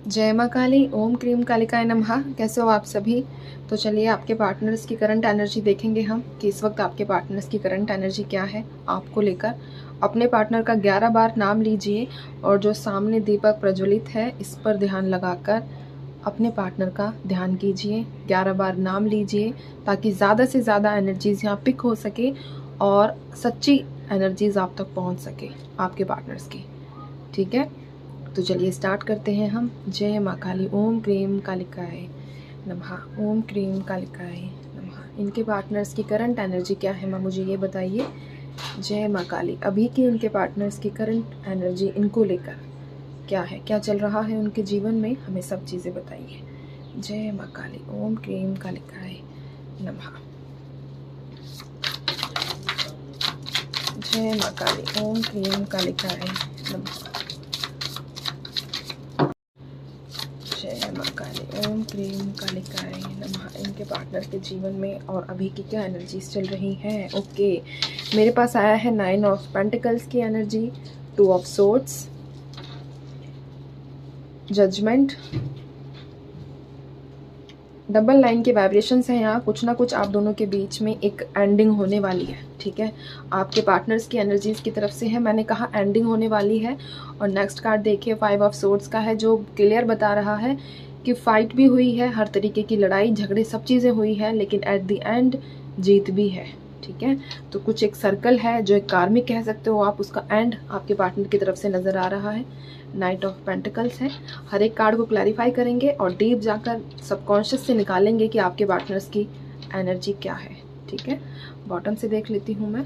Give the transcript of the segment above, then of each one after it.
जय माँ काली, ओम क्रीम कालिकाय नमः। कैसे हो आप सभी? तो चलिए आपके पार्टनर्स की करंट एनर्जी देखेंगे हम कि इस वक्त आपके पार्टनर्स की करंट एनर्जी क्या है आपको लेकर। अपने पार्टनर का 11 बार नाम लीजिए और जो सामने दीपक प्रज्वलित है इस पर ध्यान लगाकर अपने पार्टनर का ध्यान कीजिए। 11 बार नाम लीजिए ताकि ज़्यादा से ज़्यादा एनर्जीज़ यहाँ पिक हो सके और सच्ची एनर्जीज़ आप तक पहुँच सके आपके पार्टनर्स की। ठीक है, तो चलिए स्टार्ट करते हैं हम। जय माँ काली, ओम क्रीम कालिकाय नमः, ओम क्रीम कालिकाय नमः। इनके पार्टनर्स की करंट एनर्जी क्या है माँ, मुझे ये बताइए। जय माँ काली, अभी की इनके पार्टनर्स की करंट एनर्जी इनको लेकर क्या है, क्या चल रहा है उनके जीवन में, हमें सब चीज़ें बताइए। जय माँ काली, ओम क्रीम कालिकाय नमः। जय माँ काली, ओम क्रीम कालिकाय नमः। जय माँ काली, ओम क्रीम कालिकाय नमः। इनके पार्टनर के जीवन में और अभी की क्या एनर्जीज चल रही हैं। ओके, मेरे पास आया है 9 ऑफ पेंटिकल्स की energy, 2 of swords, judgement, double line के वाइब्रेशंस हैं यहाँ। कुछ ना कुछ आप दोनों के बीच में एक एंडिंग होने वाली है। ठीक है, आपके पार्टनर्स की एनर्जीज की तरफ से है, मैंने कहा एंडिंग होने वाली है। और नेक्स्ट कार्ड देखिए 5 ऑफ सोर्ड्स का है जो क्लियर बता रहा है कि फाइट भी हुई है, हर तरीके की लड़ाई झगड़े सब चीज़ें हुई है, लेकिन एट द एंड जीत भी है। ठीक है, तो कुछ एक सर्कल है जो एक कार्मिक कह सकते हो आप, उसका एंड आपके पार्टनर की तरफ से नज़र आ रहा है। नाइट ऑफ पेंटिकल्स है। हर एक कार्ड को क्लैरिफाई करेंगे और डीप जाकर सबकॉन्शियस से निकालेंगे कि आपके पार्टनर्स की एनर्जी क्या है। ठीक है, बॉटम से देख लेती हूँ मैं।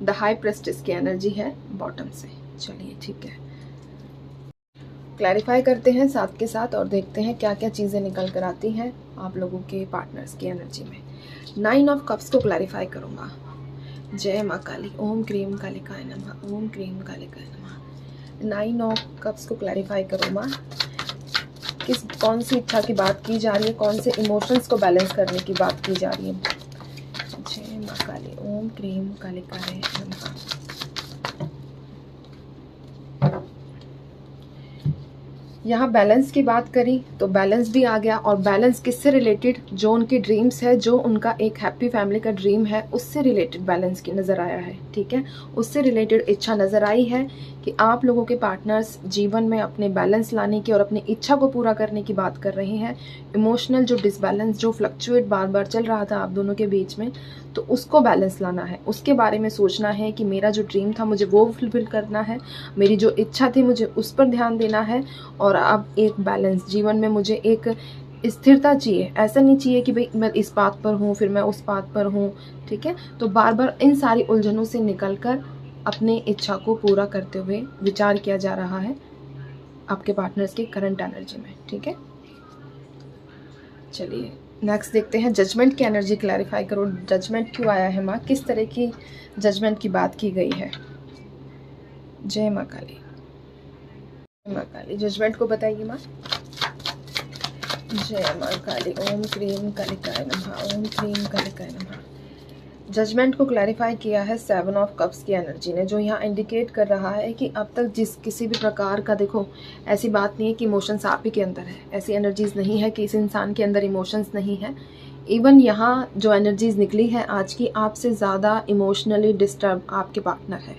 द हाई प्रेस्टिस की एनर्जी है बॉटम से। चलिए ठीक है, क्लैरिफाई करते हैं साथ के साथ और देखते हैं क्या क्या चीज़ें निकल कर आती हैं आप लोगों के पार्टनर्स की एनर्जी में। 9 ऑफ कप्स को क्लैरिफाई करूँगा। जय माँ काली, ओम क्रीम कालिकाय नमः, ओम क्रीम कालिकाय नमः। 9 ऑफ कप्स को क्लैरिफाई करो माँ, कौन सी इच्छा की बात की जा रही है, कौन से इमोशंस को बैलेंस करने की बात की जा रही है। जय माँ काली, ओम क्रीम कालिकाय नमः। यहाँ बैलेंस की बात करी तो बैलेंस भी आ गया, और बैलेंस किससे रिलेटेड, जो उनकी ड्रीम्स है, जो उनका एक हैप्पी फैमिली का ड्रीम है, उससे रिलेटेड बैलेंस की नज़र आया है। ठीक है, उससे रिलेटेड इच्छा नज़र आई है कि आप लोगों के पार्टनर्स जीवन में अपने बैलेंस लाने की और अपनी इच्छा को पूरा करने की बात कर रहे हैं। इमोशनल जो डिसबैलेंस, जो फ्लक्चुएट बार बार चल रहा था आप दोनों के बीच में, तो उसको बैलेंस लाना है, उसके बारे में सोचना है कि मेरा जो ड्रीम था मुझे वो फुलफिल करना है, मेरी जो इच्छा थी मुझे उस पर ध्यान देना है। और अब एक बैलेंस जीवन में, मुझे एक स्थिरता चाहिए। ऐसा नहीं चाहिए कि भाई मैं इस बात पर हूँ फिर मैं उस बात पर हूँ। ठीक है, तो बार बार इन सारी उलझनों से निकलकर अपने इच्छा को पूरा करते हुए विचार किया जा रहा है आपके पार्टनर्स की करंट एनर्जी में। ठीक है, चलिए नेक्स्ट देखते हैं। जजमेंट की एनर्जी क्लैरिफाई करो। जजमेंट क्यों आया है माँ, किस तरह की जजमेंट की बात की गई है। जय माँ काली, माँ काली, जजमेंट को बताइए माँ। जय माँ काली, ओम क्रीम कालिकाय नमः, ओम क्रीम कालिकाय नमः। जजमेंट को क्लैरिफाई किया है 7 ऑफ कप्स की एनर्जी ने, जो यहाँ इंडिकेट कर रहा है कि अब तक किसी भी प्रकार का, देखो ऐसी बात नहीं है कि इमोशंस आप ही के अंदर है, ऐसी एनर्जीज नहीं है कि इस इंसान के अंदर इमोशंस नहीं है। इवन यहाँ जो एनर्जीज निकली है आज की, आपसे ज़्यादा इमोशनली डिस्टर्ब आपके पार्टनर है।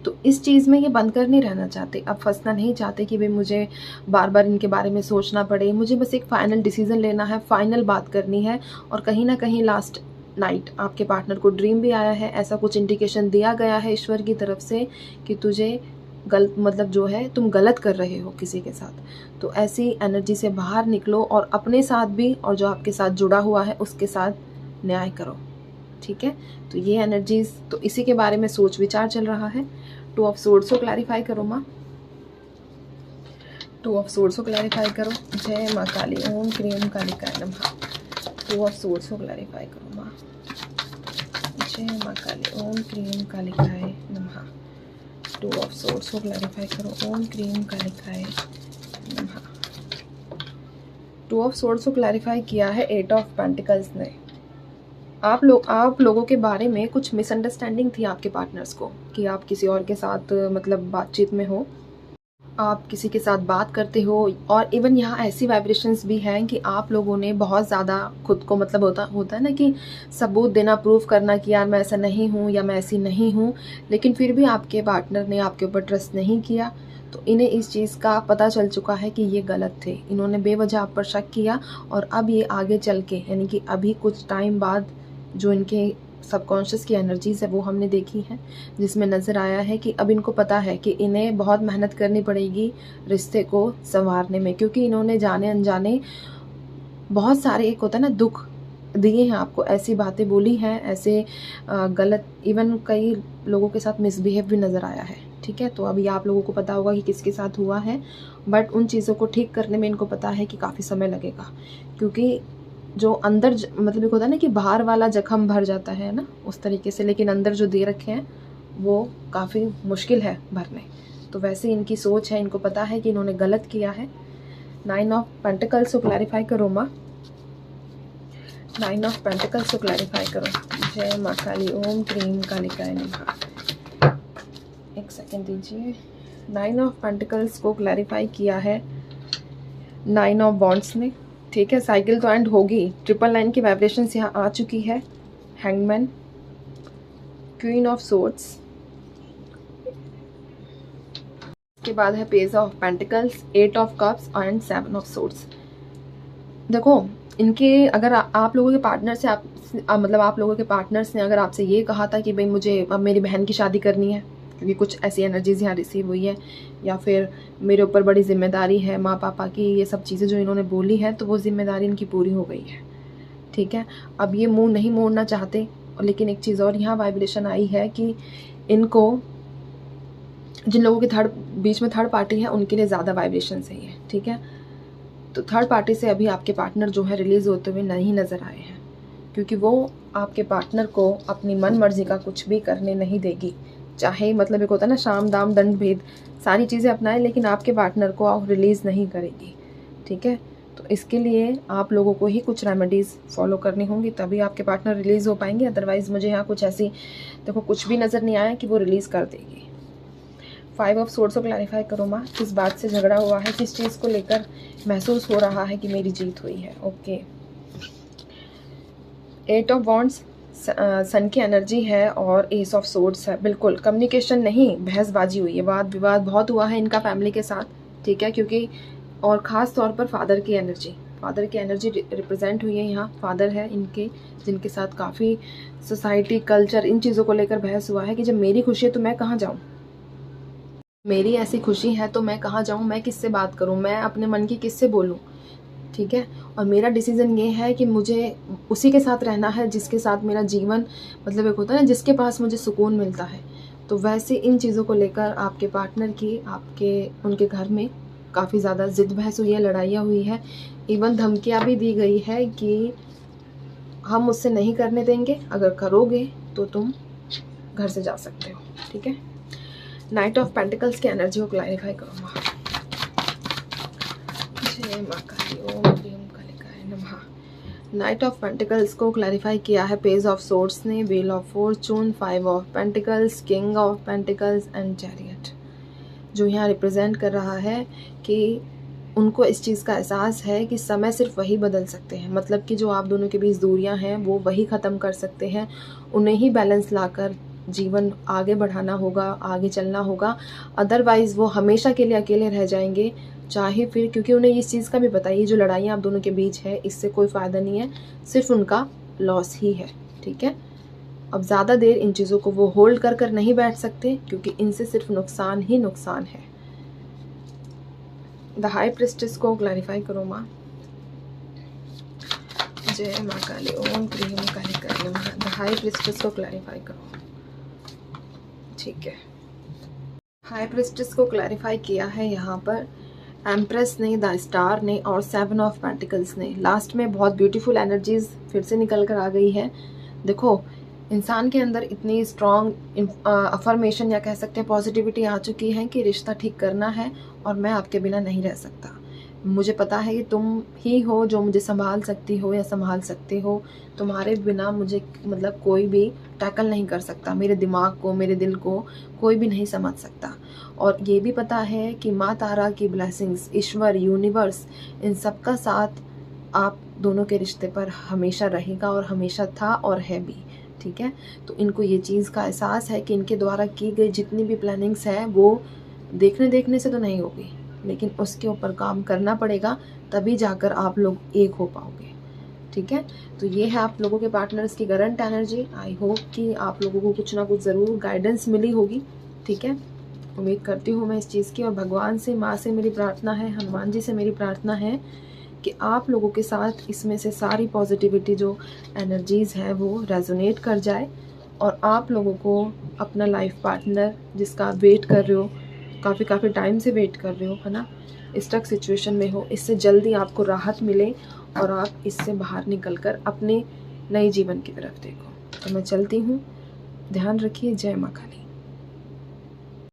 तो इस चीज़ में ये बंद कर नहीं रहना चाहते, अब फंसना नहीं चाहते कि भाई मुझे बार बार इनके बारे में सोचना पड़े, मुझे बस एक फाइनल डिसीजन लेना है, फाइनल बात करनी है। और कहीं ना कहीं लास्ट नाइट आपके पार्टनर को ड्रीम भी आया है, ऐसा कुछ इंडिकेशन दिया गया है ईश्वर की तरफ से कि तुझे गलत, मतलब जो है तुम गलत कर रहे हो किसी के साथ। तो ऐसी एनर्जी से बाहर निकलो और अपने साथ भी और जो आपके साथ जुड़ा हुआ है उसके साथ न्याय करो। ठीक है, तो ये एनर्जीज, तो इसी के बारे में सोच विचार चल रहा है। 2 ऑफ सोर्ड्स को क्लैरिफाई करो माँ, 2 ऑफ सोर्ड्स को क्लैरिफाई करो। जय माँ काली, ओम क्रीम कालिकाय नमः। 2 ऑफ सोर्ड्स को क्लैरिफाई करो माँ। जय माँ काली, ओम क्रीम कालिकाय नमः। 2 ऑफ सोर्ड्स को क्लैरिफाई करो, ओम क्रीम कालिकाय नमः। 2 ऑफ सोर्ड्स को क्लैरिफाई किया है 8 ऑफ पेंटिकल्स ने। आप लोगों के बारे में कुछ मिसअंडरस्टैंडिंग थी आपके पार्टनर्स को कि आप किसी और के साथ मतलब बातचीत में हो। आप किसी के साथ बात करते हो, और इवन यहाँ ऐसी वाइब्रेशंस भी हैं कि आप लोगों ने बहुत ज़्यादा खुद को मतलब होता है ना कि सबूत देना, प्रूफ करना कि यार मैं ऐसा नहीं हूँ या मैं ऐसी नहीं हूँ, लेकिन फिर भी आपके पार्टनर ने आपके ऊपर ट्रस्ट नहीं किया। तो इन्हें इस चीज़ का पता चल चुका है कि ये गलत थे, इन्होंने बेवजह आप पर शक किया, और अब ये आगे चल के यानी कि अभी कुछ टाइम बाद जो इनके सबकॉन्शियस की एनर्जीज़ है वो हमने देखी है, जिसमें नज़र आया है कि अब इनको पता है कि इन्हें बहुत मेहनत करनी पड़ेगी रिश्ते को संवारने में, क्योंकि इन्होंने जाने अनजाने बहुत सारे, एक होता है ना, दुख दिए हैं आपको, ऐसी बातें बोली हैं, ऐसे गलत, इवन कई लोगों के साथ मिसबिहेव भी नज़र आया है। ठीक है, तो अभी आप लोगों को पता होगा कि किसके साथ हुआ है, बट उन चीज़ों को ठीक करने में इनको पता है कि काफ़ी समय लगेगा, क्योंकि जो अंदर मतलब एक होता है ना कि बाहर वाला जख्म भर जाता है ना, उस तरीके से, लेकिन अंदर जो दे रखे हैं वो काफ़ी मुश्किल है भरने। तो वैसे इनकी सोच है, इनको पता है कि इन्होंने गलत किया है। 9 ऑफ पेंटिकल्स को क्लैरिफाई करो माँ, 9 ऑफ पेंटिकल्स को क्लैरिफाई करो। जय माँ काली, ओम क्रीम कालिकाय नमः। एक सेकेंड दीजिए। 9 ऑफ पेंटिकल्स को क्लैरिफाई किया है 9 ऑफ वॉन्ड्स ने। ठीक है, साइकिल तो एंड होगी। 999 की वाइब्रेशंस यहाँ आ चुकी है। हैंगमैन, क्वीन ऑफ सोर्ड्स, के बाद है page of pentacles, 8 of cups and 7 of swords. देखो, इनके अगर आप लोगों के पार्टनर से मतलब आप लोगों के पार्टनर्स ने अगर आपसे ये कहा था कि भाई मुझे अब मेरी बहन की शादी करनी है, क्योंकि कुछ ऐसी एनर्जीज यहाँ रिसीव हुई है, या फिर मेरे ऊपर बड़ी जिम्मेदारी है माँ पापा की, ये सब चीज़ें जो इन्होंने बोली है, तो वो जिम्मेदारी इनकी पूरी हो गई है। ठीक है, अब ये मुंह नहीं मोड़ना चाहते, लेकिन एक चीज़ और यहाँ वाइब्रेशन आई है कि इनको, जिन लोगों के बीच में थर्ड पार्टी है, उनके लिए ज़्यादा वाइब्रेशन है ये। ठीक है, तो थर्ड पार्टी से अभी आपके पार्टनर जो है रिलीज़ होते हुए नहीं नज़र आए हैं, क्योंकि वो आपके पार्टनर को अपनी मन मर्जी का कुछ भी करने नहीं देगी। चाहे मतलब एक होता है ना, शाम दाम दंड भेद सारी चीज़ें अपनाए, लेकिन आपके पार्टनर को आप रिलीज़ नहीं करेगी। ठीक है, तो इसके लिए आप लोगों को ही कुछ रेमेडीज़ फॉलो करनी होंगी, तभी आपके पार्टनर रिलीज़ हो पाएंगे। अदरवाइज़ मुझे यहाँ कुछ ऐसी, देखो, कुछ भी नज़र नहीं आया कि वो रिलीज़ कर देगी। 5 ऑफ सोर्ड्स को क्लैरिफाई करो माँ, किस बात से झगड़ा हुआ है, किस चीज़ को लेकर महसूस हो रहा है कि मेरी जीत हुई है। ओके, 8 ऑफ वॉन्ड्स सन की एनर्जी है, और एस ऑफ सोर्ड्स है। बिल्कुल कम्युनिकेशन नहीं, बहसबाजी हुई है, वाद विवाद बहुत हुआ है इनका फैमिली के साथ। ठीक है, क्योंकि और ख़ास तौर पर फादर की एनर्जी रिप्रेजेंट हुई है यहाँ। फादर है इनके, जिनके साथ काफ़ी सोसाइटी, कल्चर, इन चीज़ों को लेकर बहस हुआ है कि जब मेरी खुशी है तो मैं कहाँ जाऊँ, मेरी ऐसी खुशी है तो मैं कहाँ जाऊँ, मैं किससे बात करूँ, मैं अपने मन की किससे बोलूँ। ठीक है, और मेरा डिसीज़न ये है कि मुझे उसी के साथ रहना है जिसके साथ मेरा जीवन, मतलब एक होता है ना, जिसके पास मुझे सुकून मिलता है। तो वैसे इन चीज़ों को लेकर आपके पार्टनर की, उनके घर में काफ़ी ज़्यादा जिद बहस हुई है, लड़ाइयाँ हुई है, इवन धमकियाँ भी दी गई है कि हम उससे नहीं करने देंगे, अगर करोगे तो तुम घर से जा सकते हो। ठीक है, नाइट ऑफ पेंटिकल्स की एनर्जी को क्लैरिफाई करो माँ। जय माँ काली, ओम क्लीम कालिकाय नमः। नाइट ऑफ पेंटिकल्स को क्लैरिफाई किया है पेज ऑफ सोर्ड्स ने, wheel of Fortune, 5 of pentacles, king of pentacles and chariot, जो यहाँ रिप्रेजेंट कर रहा है कि उनको इस चीज़ का एहसास है कि समय सिर्फ वही बदल सकते हैं, मतलब कि जो आप दोनों के बीच दूरियां हैं वो वही ख़त्म कर सकते हैं। उन्हें ही बैलेंस लाकर जीवन आगे बढ़ाना होगा, आगे चलना होगा, अदरवाइज़ वो हमेशा के लिए अकेले रह जाएंगे। चाहे फिर, क्योंकि उन्हें इस चीज़ का भी पता है, ये जो लड़ाइयाँ आप दोनों के बीच है, इससे कोई फ़ायदा नहीं है, सिर्फ उनका लॉस ही है। ठीक है, अब ज़्यादा देर इन चीज़ों को वो होल्ड कर नहीं बैठ सकते, क्योंकि इनसे सिर्फ नुकसान ही नुकसान है। द हाई प्रिस्टेस को क्लैरिफाई करो माँ। जय माँ काली, ओम क्लीम कालिकाय नमः। द हाई प्रिस्टेस को क्लैरिफाई करो। ठीक है, हाई प्रिस्टेस को क्लैरिफाई किया है यहाँ पर एम्प्रेस ने, द स्टार ने और 7 ऑफ पेंटिकल्स ने। लास्ट में बहुत ब्यूटीफुल एनर्जीज फिर से निकल कर आ गई है। देखो, इंसान के अंदर इतनी स्ट्रॉन्ग अफर्मेशन या कह सकते हैं पॉजिटिविटी आ चुकी है कि रिश्ता ठीक करना है और मैं आपके बिना नहीं रह सकता। मुझे पता है कि तुम ही हो जो मुझे संभाल सकती हो या संभाल सकते हो। तुम्हारे बिना मुझे मतलब कोई भी टैकल नहीं कर सकता, मेरे दिमाग को, मेरे दिल को कोई भी नहीं समझ सकता। और ये भी पता है कि माँ तारा की ब्लेसिंग्स, ईश्वर, यूनिवर्स, इन सब का साथ आप दोनों के रिश्ते पर हमेशा रहेगा और हमेशा था और है भी। ठीक है, तो इनको ये चीज़ का एहसास है कि इनके द्वारा की गई जितनी भी प्लानिंग्स है वो देखने से तो नहीं होगी, लेकिन उसके ऊपर काम करना पड़ेगा, तभी जाकर आप लोग एक हो पाओगे। ठीक है, तो ये है आप लोगों के पार्टनर्स की करंट एनर्जी। आई होप कि आप लोगों को कुछ ना कुछ ज़रूर गाइडेंस मिली होगी। ठीक है, उम्मीद करती हूँ मैं इस चीज़ की। और भगवान से, माँ से मेरी प्रार्थना है, हनुमान जी से मेरी प्रार्थना है कि आप लोगों के साथ इसमें से सारी पॉजिटिविटी जो एनर्जीज़ है वो रेजोनेट कर जाए, और आप लोगों को अपना लाइफ पार्टनर जिसका आप वेट कर रहे हो, काफ़ी टाइम से वेट कर रहे हो, है ना, स्टक सिचुएशन में हो, इससे जल्दी आपको राहत मिले और आप इससे बाहर निकलकर अपने नए जीवन की तरफ देखो। तो मैं चलती हूँ, ध्यान रखिए। जय माँ काली।